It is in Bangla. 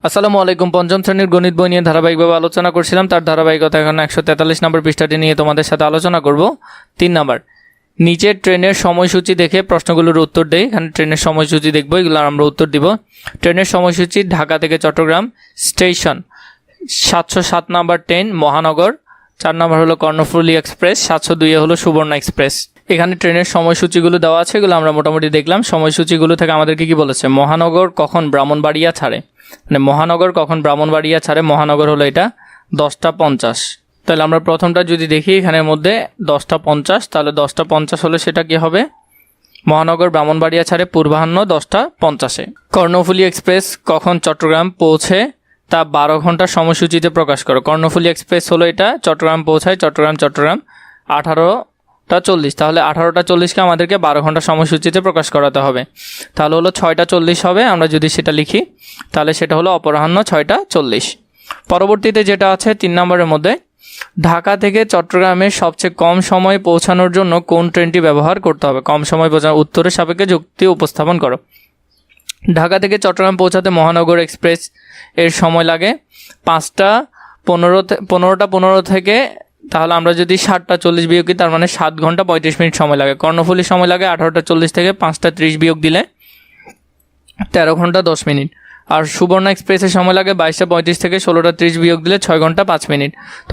আসসালামু আলাইকুম। পঞ্চম শ্রেণীর গণিত বই নিয়ে ধারাবাহিকভাবে আলোচনা করছিলাম, তার ধারাবাহিকতা এখন 143 নম্বর পৃষ্ঠাটি নিয়ে তোমাদের সাথে আলোচনা করব। 3 নাম্বার, নিচের ট্রেনের সময়সূচি দেখে প্রশ্নগুলোর উত্তর দেই। এখানে ট্রেনের সময়সূচি দেখবো, এগুলো আমরা উত্তর দিব। ট্রেনের সময়সূচি: ঢাকা থেকে চট্টগ্রাম স্টেশন 707 নাম্বার ট্রেন মহানগর, 4 নাম্বার হলো কর্ণফুলী এক্সপ্রেস, 702 হলো সুবর্ণ এক্সপ্রেস। এখানে ট্রেনের সময়সূচিগুলো দেওয়া আছে, এগুলো আমরা মোটামুটি দেখলাম। সময়সূচিগুলো থেকে আমাদেরকে কি বলেছে? মহানগর কখন ব্রাহ্মণবাড়িয়া ছাড়ে, মানে মহানগর কখন ব্রাহ্মণবাড়িয়া ছাড়ে, মহানগর হলো এটা 10টা 50। তাহলে আমরা প্রথমটা যদি দেখি, এখানের মধ্যে 10টা 50, তাহলে 10টা 50 হলে সেটা কি হবে? মহানগর ব্রাহ্মণবাড়িয়া ছাড়ে পূর্বাহ্ন 10টা 50-এ। কর্ণফুলী এক্সপ্রেস কখন চট্টগ্রাম পৌঁছে তা 12 ঘন্টার সময়সূচিতে প্রকাশ করো। কর্ণফুলী এক্সপ্রেস হলো এটা, চট্টগ্রাম পৌঁছায় চট্টগ্রাম 18টা 40, তাহলে 18টা 40কে আমাদেরকে 12 ঘন্টার সময়সূচিতে প্রকাশ করাতে হবে। তাহলে হলো 6টা 40 হবে। আমরা যদি সেটা লিখি তাহলে সেটা হলো অপরাহ্ন 6টা 40। পরবর্তীতে যেটা আছে 3 নম্বরের মধ্যে, ঢাকা থেকে চট্টগ্রামে সবচেয়ে কম সময়ে পৌঁছানোর জন্য কোন ট্রেনটি ব্যবহার করতে হবে? কম সময় পৌঁছানো, উত্তরের সাপেক্ষে যুক্তি উপস্থাপন করো। ঢাকা থেকে চট্টগ্রাম পৌঁছাতে মহানগর এক্সপ্রেস এর সময় লাগে 5টা 15 থেকে, তাহলে আমরা যদি 7টা 40 বিয়োগ করি, তার মানে 7 ঘন্টা 35 মিনিট সময় লাগে। কর্ণফুলীর সময় লাগে 18টা 40 থেকে 5টা 30 বিয়োগ দিলে 13 ঘন্টা 10 মিনিট। আর সুবর্ণ এক্সপ্রেসের সময় লাগে 22টা 35 থেকে 16টা 30 বিয়োগ দিলে 6 ঘন্টা 5 মিনিট। তো